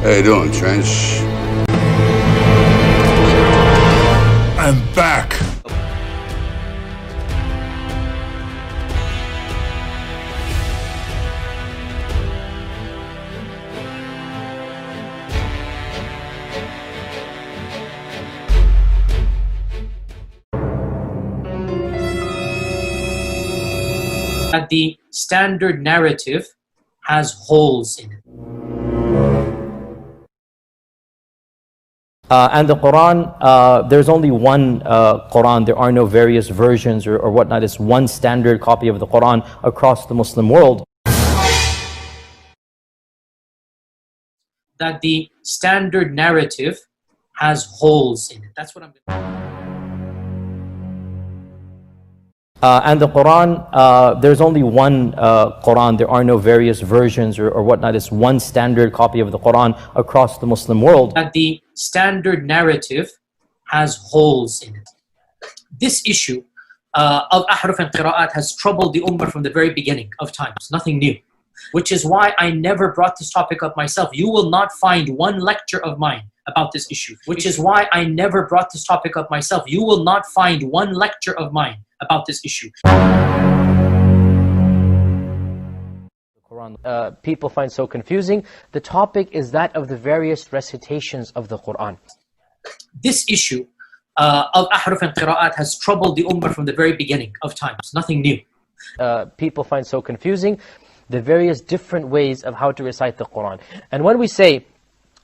How you doing, Trench? I'm back. That the standard narrative has holes in it. And the Quran, there's only one Quran. There are no various versions or whatnot. It's one standard copy of the Quran across the Muslim world. That the standard narrative has holes in it. That's what I'm And the Quran, there's only one Quran. There are no various versions or whatnot. It's one standard copy of the Quran across the Muslim world. That the standard narrative has holes in it. This issue of ahruf and qira'at has troubled the ummah from the very beginning of times. Nothing new. Which is why I never brought this topic up myself. You will not find one lecture of mine about this issue. Which is why I never brought this topic up myself. You will not find one lecture of mine about this issue. Quran, people find so confusing. The topic is that of the various recitations of the Quran. This issue of ahruf and qira'at has troubled the ummah from the very beginning of times. Nothing new. People find so confusing the various different ways of how to recite the Quran. And when we say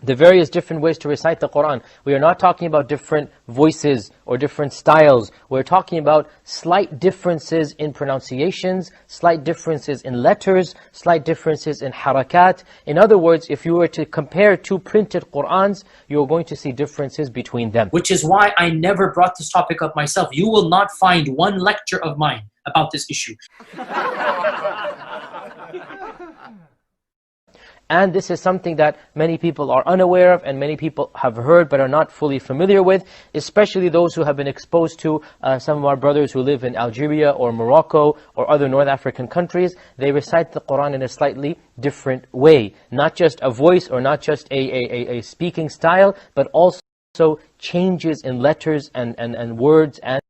the various different ways to recite the Quran, we are not talking about different voices or different styles. We're talking about slight differences in pronunciations, slight differences in letters, slight differences in harakat. In other words, if you were to compare two printed Qurans, you're going to see differences between them. Which is why I never brought this topic up myself. You will not find one lecture of mine about this issue. And this is something that many people are unaware of and many people have heard but are not fully familiar with, especially those who have been exposed to some of our brothers who live in Algeria or Morocco or other North African countries. They recite the Quran in a slightly different way. Not just a voice or not just a speaking style, but also changes in letters and words and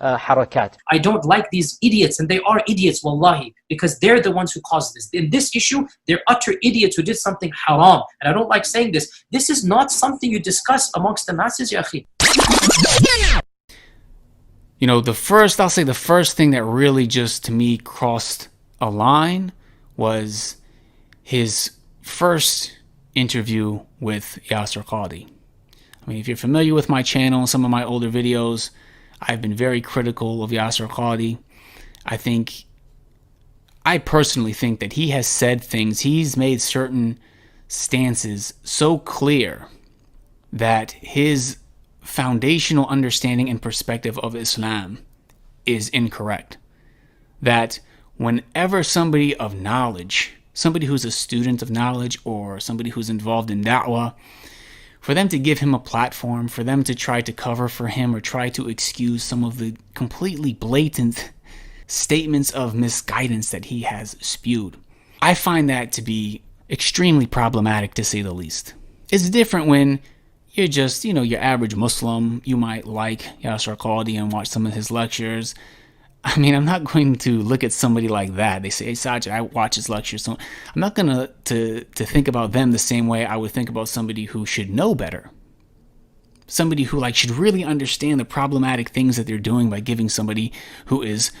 harakat. I don't like these idiots, and they are idiots, wallahi, because they're the ones who caused this. In this issue, they're utter idiots who did something haram. And I don't like saying this. This is not something you discuss amongst the masses, ya akhi. You know, I'll say the first thing that really just, to me, crossed a line was his first interview with Yasir Qadhi. I mean, if you're familiar with my channel, some of my older videos, I've been very critical of Yasir Qadhi. I personally think that he has said things, he's made certain stances so clear that his foundational understanding and perspective of Islam is incorrect. That whenever somebody of knowledge, somebody who's a student of knowledge or somebody who's involved in da'wah, for them to give him a platform, for them to try to cover for him or try to excuse some of the completely blatant statements of misguidance that he has spewed, I find that to be extremely problematic, to say the least. It's different when you're just, your average Muslim. You might like Yasir Qadhi and watch some of his lectures. I mean, I'm not going to look at somebody like that. They say, hey, Sajid, I watch his lectures. So I'm not going to think about them the same way I would think about somebody who should know better. Somebody who should really understand the problematic things that they're doing by giving somebody who is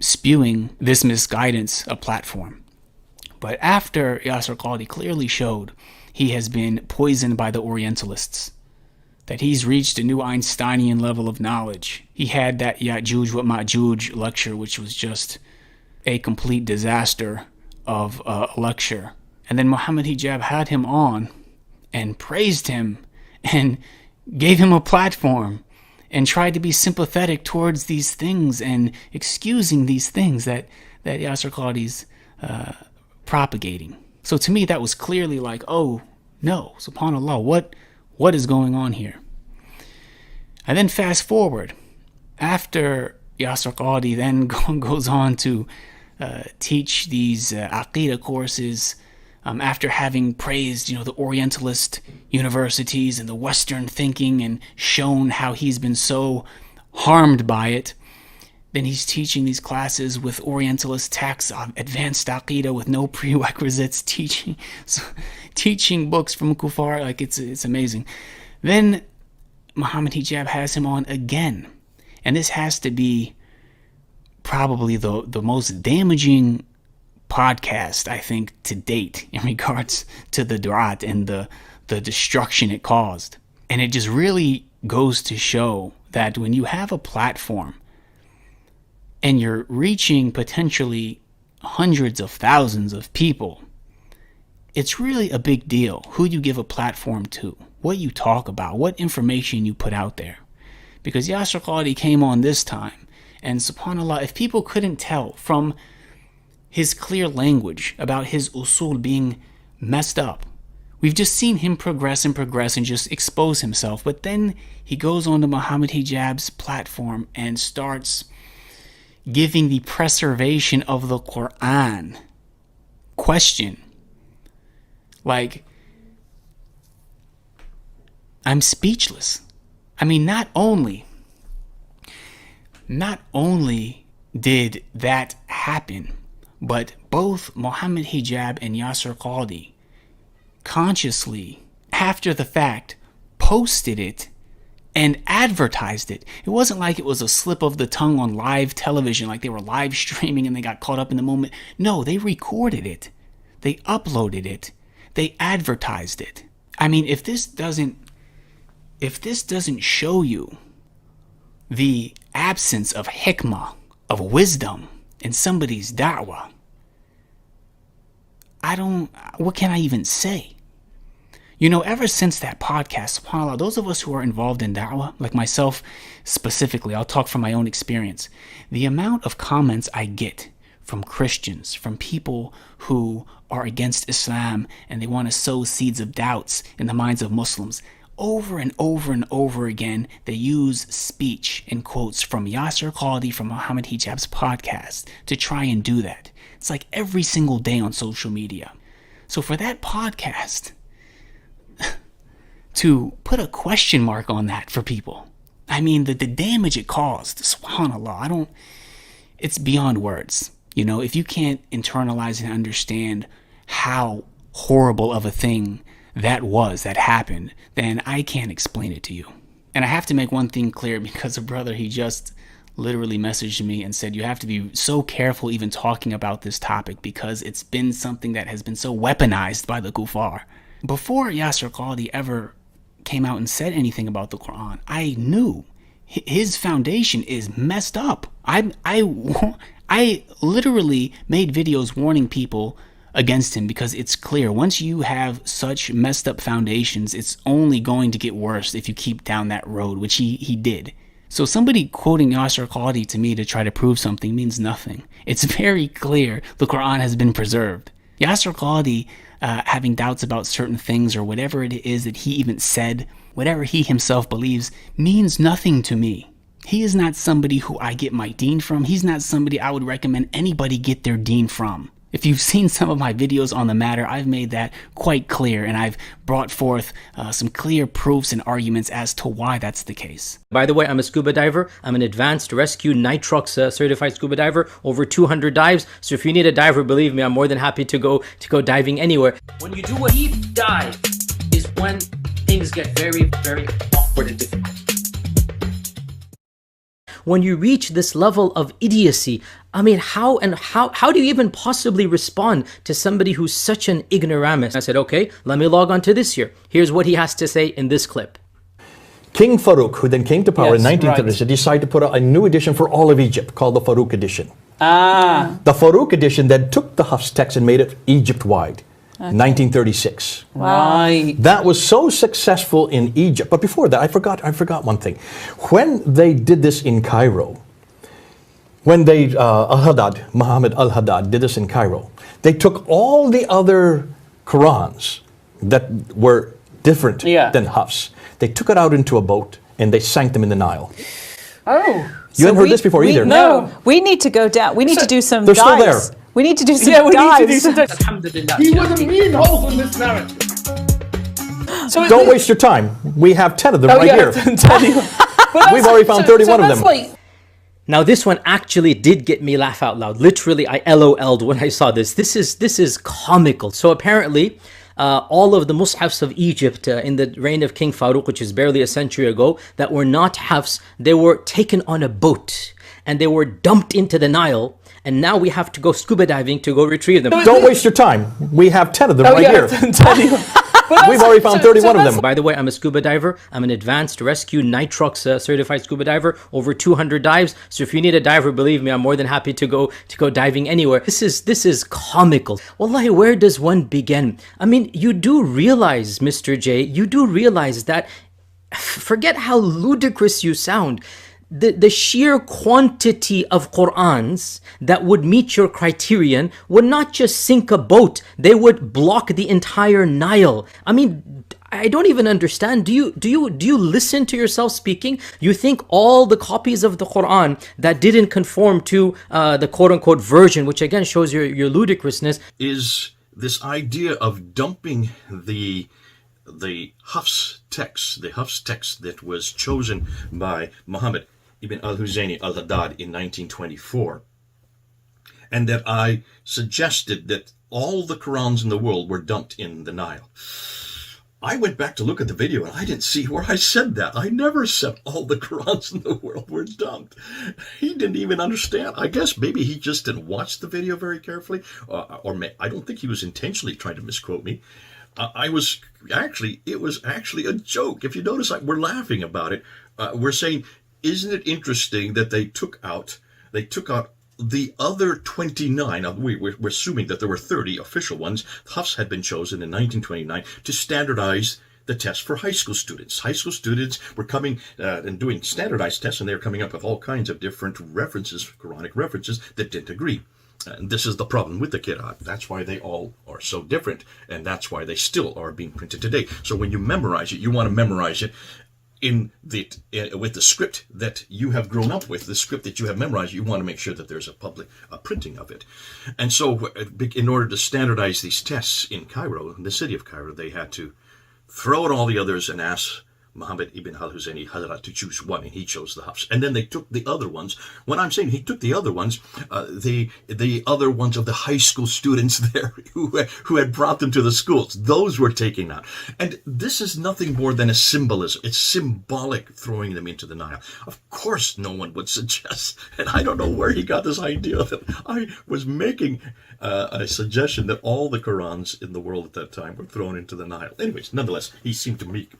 spewing this misguidance a platform. But after Yasir Qadhi clearly showed he has been poisoned by the Orientalists, that he's reached a new Einsteinian level of knowledge. He had that Ya'juj wa Ma'juj lecture, which was just a complete disaster of a lecture. And then Muhammad Hijab had him on and praised him and gave him a platform and tried to be sympathetic towards these things and excusing these things that Yasir Qadhi's propagating. So to me, that was clearly oh, no, subhanAllah, what is going on here? And then fast forward, after Yasir Qadhi then goes on to teach these Aqidah courses after having praised, the Orientalist universities and the Western thinking and shown how he's been so harmed by it, then he's teaching these classes with Orientalist texts, advanced Aqidah with no prerequisites, teaching books from Kufar. Like, it's amazing. Then Muhammad Hijab has him on again. And this has to be probably the most damaging podcast, I think, to date in regards to the Durat and the destruction it caused. And it just really goes to show that when you have a platform and you're reaching potentially hundreds of thousands of people, it's really a big deal who you give a platform to, what you talk about, what information you put out there. Because Yasir Qadhi came on this time, and subhanAllah, if people couldn't tell from his clear language about his usul being messed up, we've just seen him progress and just expose himself. But then he goes on to Muhammad Hijab's platform and starts giving the preservation of the Quran question. Like, I'm speechless. I mean, not only did that happen, but both Muhammad Hijab and Yasir Qadhi consciously, after the fact, posted it and advertised it. It wasn't like it was a slip of the tongue on live television, like they were live streaming and they got caught up in the moment. No, they recorded it. They uploaded it. They advertised it. I mean, if this doesn't show you the absence of hikmah, of wisdom in somebody's da'wah, what can I even say? Ever since that podcast, subhanAllah, those of us who are involved in da'wah, like myself specifically, I'll talk from my own experience, the amount of comments I get from Christians, from people who are against Islam and they want to sow seeds of doubts in the minds of Muslims, over and over and over again, they use speech and quotes from Yasir Qadhi, from Muhammad Hijab's podcast, to try and do that. It's like every single day on social media. So for that podcast to put a question mark on that for people, I mean, the damage it caused, subhanAllah, it's beyond words. If you can't internalize and understand how horrible of a thing that happened, then I can't explain it to you. And I have to make one thing clear, because a brother, he just literally messaged me and said, you have to be so careful even talking about this topic because it's been something that has been so weaponized by the kuffar. Before Yasir Qadhi ever came out and said anything about the Quran, I knew his foundation is messed up. I literally made videos warning people against him because it's clear once you have such messed up foundations, it's only going to get worse if you keep down that road, which he did. So somebody quoting Yasir Qadhi to me to try to prove something means nothing. It's very clear the Quran has been preserved. Yasir Qadhi having doubts about certain things or whatever it is that he even said, whatever he himself believes, means nothing to me. He is not somebody who I get my deen from. He's not somebody I would recommend anybody get their deen from. If you've seen some of my videos on the matter, I've made that quite clear, and I've brought forth some clear proofs and arguments as to why that's the case. By the way, I'm a scuba diver. I'm an advanced rescue nitrox certified scuba diver, over 200 dives. So if you need a diver, believe me, I'm more than happy to go diving anywhere. When you do a deep dive is when things get very, very awkward and difficult. When you reach this level of idiocy, I mean, how do you even possibly respond to somebody who's such an ignoramus? I said, okay, let me log on to this here. Here's what he has to say in this clip. King Farouk, who then came to power in 1930, right, decided to put out a new edition for all of Egypt called the Farouk edition. Ah. The Farouk edition then took the Hafs text and made it Egypt-wide. Okay. 1936. Right. That was so successful in Egypt. But before that, I forgot one thing. When they did this in Cairo, when they Muhammad al-Haddad did this in Cairo, they took all the other Qurans that were different than Hafs. They took it out into a boat and they sank them in the Nile. Oh. You hadn't heard this before either. No, we need to go down. We need to do some They're dives. still there. We need to do some Yeah, we need to do dives. some dives. Alhamdulillah. He was a mean hole in this narrative. So Don't waste your time. We have 10 of them Oh, right yeah, here. We've already found 31 of that's them. Like, Now this one actually did get me laugh out loud. Literally, I LOL'd when I saw this. This is comical. So apparently, all of the mushafs of Egypt in the reign of King Farouk, which is barely a century ago, that were not hafs, they were taken on a boat and they were dumped into the Nile. And now we have to go scuba diving to go retrieve them. Don't waste your time. We have 10 of them oh, right yeah, here. We've already found 31 of them. By the way, I'm a scuba diver. I'm an advanced rescue nitrox certified scuba diver, over 200 dives. So if you need a diver, believe me, I'm more than happy to go diving anywhere. This is comical. Wallahi, where does one begin? I mean, you do realize, Mr. J, you do realize that, forget how ludicrous you sound, the sheer quantity of Qur'ans that would meet your criterion would not just sink a boat, they would block the entire Nile. I mean, I don't even understand. Do you listen to yourself speaking? You think all the copies of the Quran that didn't conform to the quote-unquote version, which again shows your ludicrousness, is this idea of dumping the Hafs text, that was chosen by Muhammad ibn al-Husayni al-Haddad in 1924, and that I suggested that all the Qurans in the world were dumped in the Nile. I went back to look at the video and I didn't see where I said that. I never said all the Qurans in the world were dumped. He didn't even understand. I guess maybe he just didn't watch the video very carefully, or I don't think he was intentionally trying to misquote me. It was actually a joke. If you notice, we're laughing about it. We're saying, isn't it interesting that they took out the other 29? We're assuming that there were 30 official ones. Hafs had been chosen in 1929 to standardize the test for high school students. High school students were coming and doing standardized tests, and they were coming up with all kinds of different references, Quranic references, that didn't agree. And this is the problem with the Qira'at. That's why they all are so different, and that's why they still are being printed today. So when you memorize it, you want to memorize it with the script that you have grown up with, the script that you have memorized. You want to make sure that there's a printing of it. And so in order to standardize these tests in Cairo, in the city of Cairo, they had to throw out all the others and ask Muhammad ibn al-Husayni Hazrat to choose one, and he chose the Hafs. And then they took the other ones. When I'm saying he took the other ones, the other ones of the high school students there who had brought them to the schools, those were taken out. And this is nothing more than a symbolism. It's symbolic throwing them into the Nile. Of course, no one would suggest, and I don't know where he got this idea that I was making a suggestion that all the Qurans in the world at that time were thrown into the Nile. Anyways, nonetheless, he seemed to make.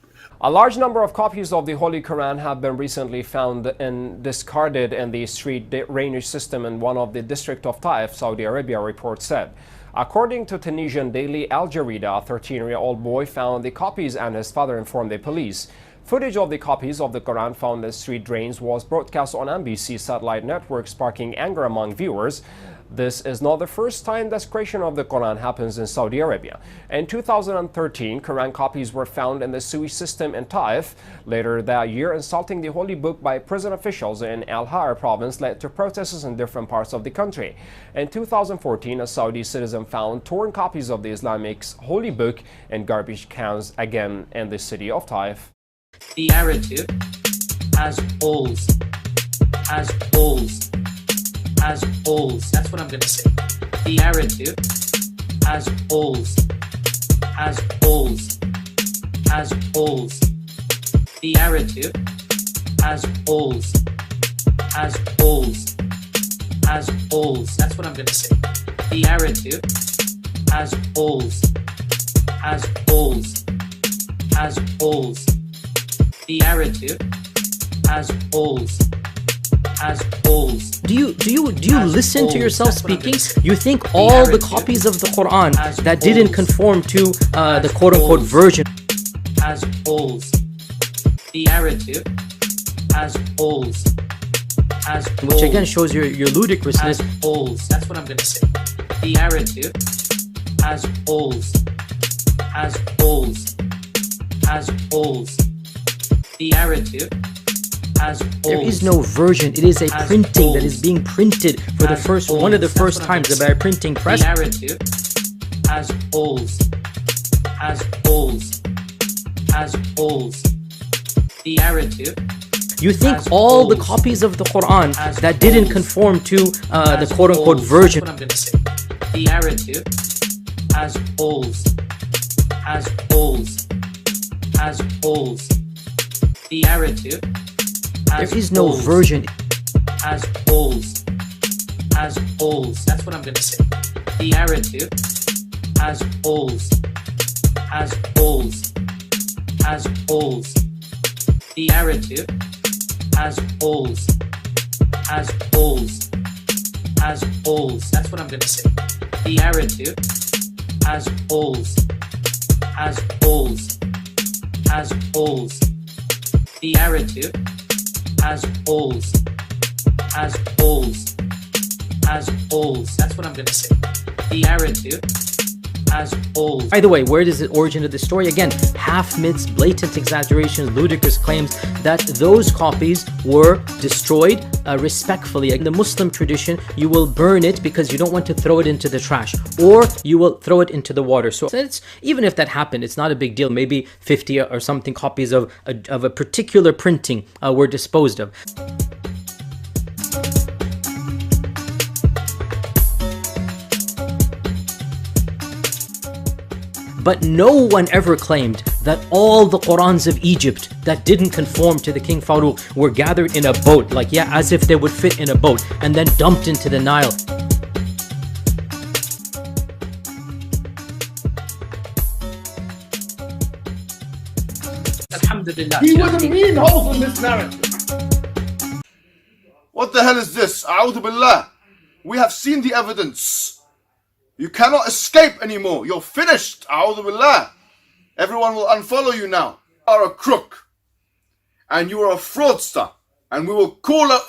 A large number of copies of the Holy Quran have been recently found and discarded in the street drainage system in one of the district of Taif, Saudi Arabia, report said. According to Tunisian daily Al Jarida, a 13-year-old boy found the copies and his father informed the police. Footage of the copies of the Quran found in street drains was broadcast on NBC satellite network, sparking anger among viewers. This is not the first time desecration of the Quran happens in Saudi Arabia. In 2013, Quran copies were found in the sewage system in Taif. Later that year, insulting the holy book by prison officials in Al-Har province led to protests in different parts of the country. In 2014, a Saudi citizen found torn copies of the Islamic holy book in garbage cans, again in the city of Taif. The narrative has holes. Has holes. Has holes. That's what I'm going to say. The narrative has holes. Has holes. Has holes. The narrative has holes. Has holes. Has holes. That's what I'm going to say. The narrative has holes. Has holes. Has holes. The narrative has holes. Has holes. Do you listen to yourself speaking? You think all the copies of the Quran that didn't conform to the quote-unquote version has holes. The narrative has holes. Has holes. Which again shows your ludicrousness. Has holes. That's what I'm going to say. The narrative has holes. Has holes. Has holes. The narrative has There holes. is no version. It is a Has printing that is holes. being printed for the Has first, holes. one of the That's first what I'm times gonna by a printing press. The narrative has holes. Has holes. Has holes. The narrative. You think has all the holes. copies of the Quran Has that didn't holes. conform to the has quote-unquote holes. version. That's what I'm going to say. The narrative has holes. Has holes. Has holes. The narrative has There is no holes. version. Has holes. Has holes. That's what I'm going to say. The narrative has holes. Has holes. Has holes. The narrative has holes. Has holes. Has holes. That's what I'm going to say. The narrative has holes. Has holes. Has holes. The narrative has holes. Has holes. Has holes. That's what I'm going to say. The narrative has holes. By the way, where is the origin of the story? Again, half myths, blatant exaggerations, ludicrous claims that those copies were destroyed respectfully. In the Muslim tradition, you will burn it because you don't want to throw it into the trash, or you will throw it into the water. So it's, even if that happened, it's not a big deal. Maybe 50 or something copies of a particular printing were disposed of. But no one ever claimed that all the Qurans of Egypt that didn't conform to the King Farouk were gathered in a boat, like, yeah, as if they would fit in a boat, and then dumped into the Nile. Alhamdulillah. He was a mean holes in this narrative. What the hell is this? A'udhu billah. We have seen the evidence. You cannot escape anymore. You're finished. A'udhu billah. Everyone will unfollow you now. You are a crook. And you are a fraudster. And we will call out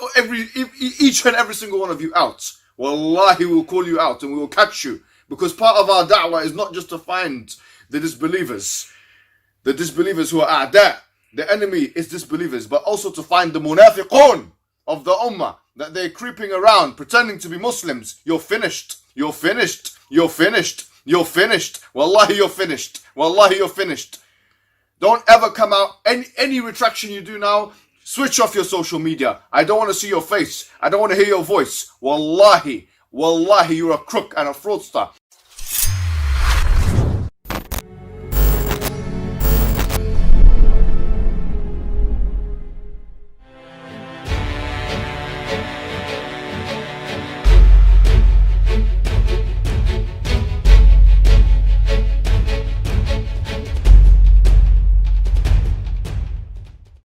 each and every single one of you out. Wallahi, we will call you out and we will catch you. Because part of our da'wah is not just to find the disbelievers. The disbelievers who are a'da'. The enemy is disbelievers. But also to find the munafiqun of the ummah. That they're creeping around pretending to be Muslims. You're finished. You're finished. You're finished. You're finished. Wallahi, you're finished. Wallahi, you're finished. Don't ever come out. Any retraction you do now, switch off your social media. I don't want to see your face. I don't want to hear your voice. Wallahi, wallahi, you're a crook and a fraudster.